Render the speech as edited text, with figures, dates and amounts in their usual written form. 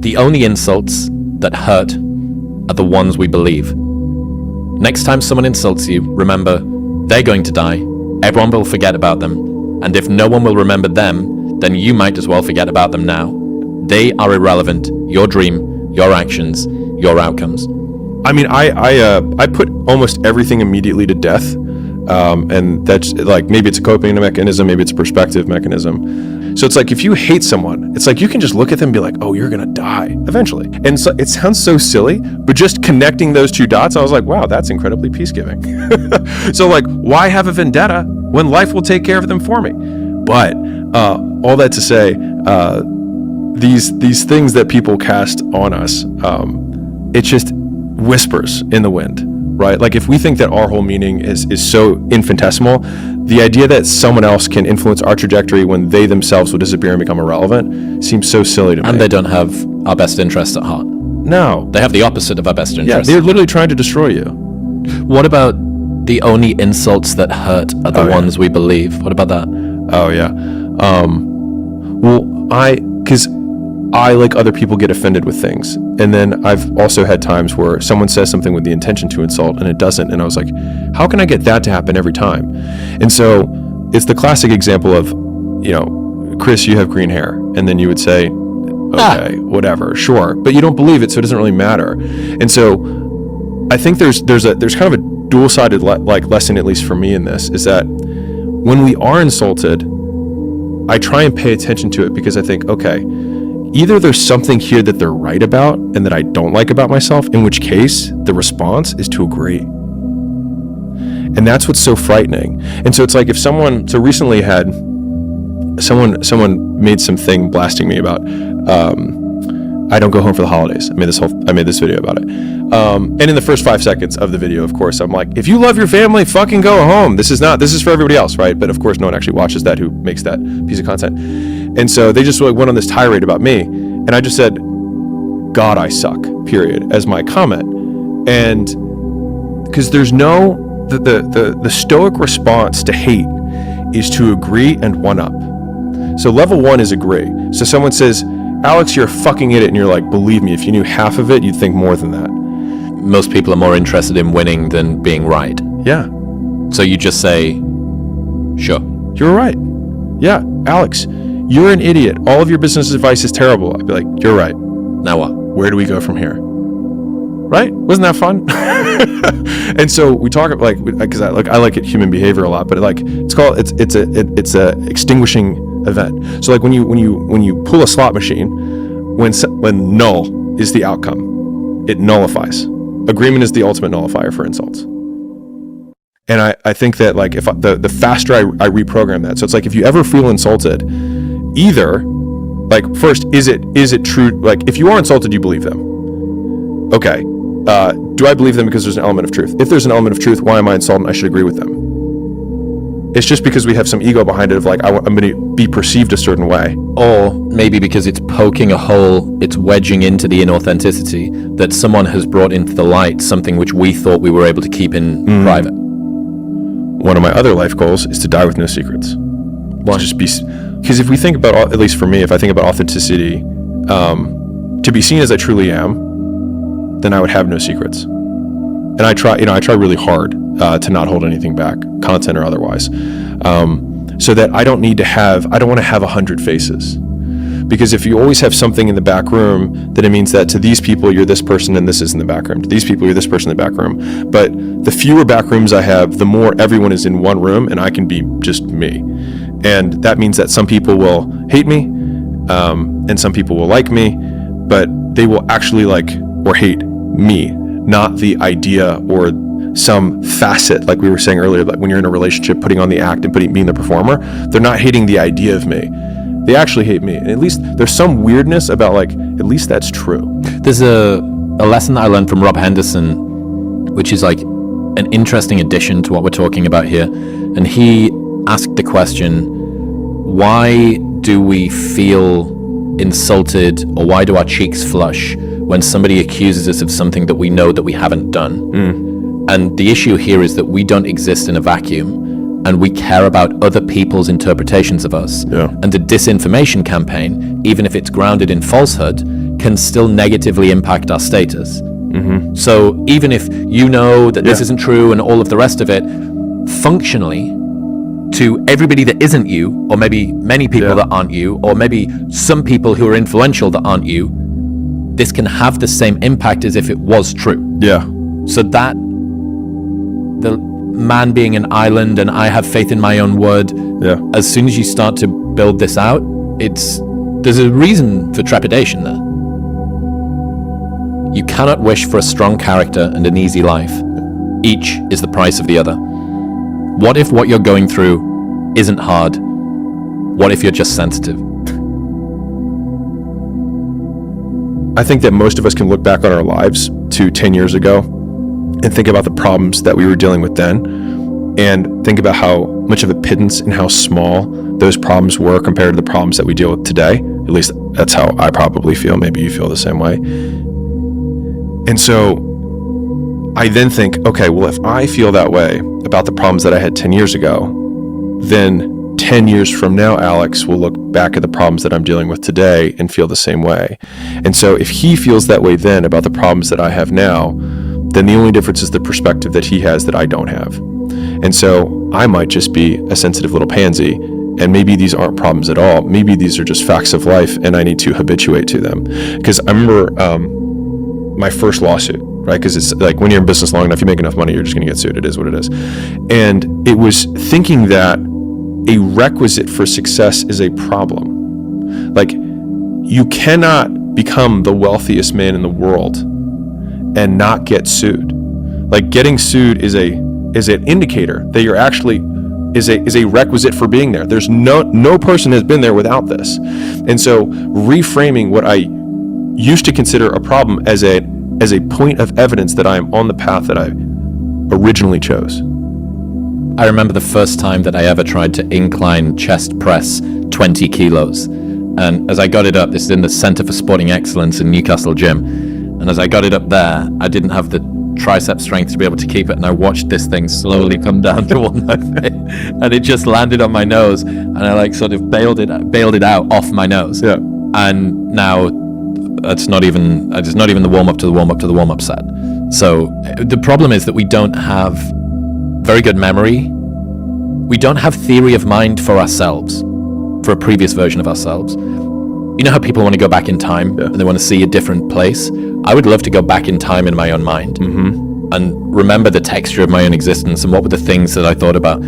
The only insults that hurt are the ones we believe. Next time someone insults you, remember, they're going to die. Everyone will forget about them. And if no one will remember them, then you might as well forget about them now. They are irrelevant. Your dream, your actions, your outcomes. I mean, I put almost everything immediately to death. And that's like, maybe it's a coping mechanism, maybe it's a perspective mechanism. So it's like, if you hate someone, it's like you can just look at them and be like, oh, you're gonna die eventually. And so it sounds so silly, but just connecting those two dots, I was like, wow, that's incredibly peace-giving. So like, why have a vendetta when life will take care of them for me? But all that to say, these things that people cast on us, it just whispers in the wind. Right? Like, if we think that our whole meaning is so infinitesimal, the idea that someone else can influence our trajectory when they themselves will disappear and become irrelevant seems so silly to me. And they don't have our best interest at heart. No. They have the opposite of our best interest. Yeah, they're literally trying to destroy you. What about the only insults that hurt are the ones we believe? What about that? Oh, yeah. Because I, like other people, get offended with things. And then I've also had times where someone says something with the intention to insult and it doesn't. And I was like, how can I get that to happen every time? And so it's the classic example of, you know, Chris, you have green hair. And then you would say, okay, whatever, sure. But you don't believe it, so it doesn't really matter. And so I think there's kind of a dual-sided lesson, at least for me in this, is that when we are insulted, I try and pay attention to it because I think, okay, either there's something here that they're right about and that I don't like about myself, in which case the response is to agree. And that's what's so frightening. And so it's like, if someone, so recently had someone made something blasting me about, I don't go home for the holidays. I made this video about it. And in the first 5 seconds of the video, of course, I'm like, if you love your family, fucking go home. This is for everybody else, right? But of course, no one actually watches that who makes that piece of content. And so they just went on this tirade about me. And I just said, God, I suck, period, as my comment. And because there's the stoic response to hate is to agree and one up. So level 1 is agree. So someone says, Alex, you're a fucking idiot. And you're like, believe me, if you knew half of it, you'd think more than that. Most people are more interested in winning than being right. Yeah. So you just say, sure. You're right. Yeah, Alex, you're an idiot. All of your business advice is terrible. I'd be like, you're right. Now what? Where do we go from here? Right? Wasn't that fun? And so we talk because I like human behavior a lot, but it's a extinguishing event. So like when you pull a slot machine, when null is the outcome, it nullifies. Agreement is the ultimate nullifier for insults. And I think that, like, if the faster I reprogram that, so it's like, if you ever feel insulted, either, like, first, is it true? Like, if you are insulted, you believe them. Okay. Do I believe them because there's an element of truth? If there's an element of truth, why am I insulted? I should agree with them. It's just because we have some ego behind it of like, I'm going to be perceived a certain way. Or maybe because it's poking a hole, it's wedging into the inauthenticity that someone has brought into the light, something which we thought we were able to keep in private. One of my other life goals is to die with no secrets. Why? Because if we think about, at least for me, if I think about authenticity, to be seen as I truly am, then I would have no secrets. And I try really hard to not hold anything back, content or otherwise, so that I don't want to have 100 faces. Because if you always have something in the back room, then it means that to these people, you're this person and this is in the back room. To these people, you're this person in the back room. But the fewer back rooms I have, the more everyone is in one room and I can be just me. And that means that some people will hate me, and some people will like me, but they will actually like or hate me, not the idea or some facet, like we were saying earlier, like when you're in a relationship, putting on the act and being the performer. They're not hating the idea of me. They actually hate me. And at least there's some weirdness about, like, at least that's true. There's a lesson that I learned from Rob Henderson, which is like an interesting addition to what we're talking about here. And he asked the question, why do we feel insulted, or why do our cheeks flush when somebody accuses us of something that we know that we haven't done? And the issue here is that we don't exist in a vacuum. and we care about other people's interpretations of us. Yeah. And the disinformation campaign, even if it's grounded in falsehood, can still negatively impact our status. So even if you know that this isn't true and all of the rest of it, functionally, to everybody that isn't you, or maybe many people that aren't you, or maybe some people who are influential that aren't you, this can have the same impact as if it was true. Yeah. So that the man being an island and I have faith in my own word, as soon as you start to build this out, there's a reason for trepidation there. You cannot wish for a strong character and an easy life. Each is the price of the other. What if what you're going through isn't hard? What if you're just sensitive? I think that most of us can look back on our lives to 10 years ago and think about the problems that we were dealing with then, and think about how much of a pittance and how small those problems were compared to the problems that we deal with today. At least that's how I probably feel. Maybe you feel the same way. And so I then think, okay, well, if I feel that way about the problems that I had 10 years ago, then 10 years from now, Alex will look back at the problems that I'm dealing with today and feel the same way. And so if he feels that way then about the problems that I have now, then the only difference is the perspective that he has that I don't have. And so I might just be a sensitive little pansy, and maybe these aren't problems at all. Maybe these are just facts of life, and I need to habituate to them. Because I remember my first lawsuit, right? Because it's like when you're in business long enough, you make enough money, you're just going to get sued. It is what it is. And it was thinking that a requisite for success is a problem. Like, you cannot become the wealthiest man in the world and not get sued. Like, getting sued is an indicator that you're actually is a requisite for being there. There's no person has been there without this. And so reframing what I used to consider a problem as a point of evidence that I am on the path that I originally chose. I remember the first time that I ever tried to incline chest press 20 kilos. And as I got it up, this is in the Center for Sporting Excellence in Newcastle Gym. And as I got it up there, I didn't have the tricep strength to be able to keep it. And I watched this thing slowly come down toward my face. And it just landed on my nose. And I sort of bailed it out off my nose. Yeah. And now it's not even the warm-up to the warm-up to the warm-up set. So the problem is that we don't have very good memory. We don't have theory of mind for ourselves, for a previous version of ourselves. You know how people want to go back in time and they want to see a different place? I would love to go back in time in my own mind and remember the texture of my own existence and what were the things that I thought about.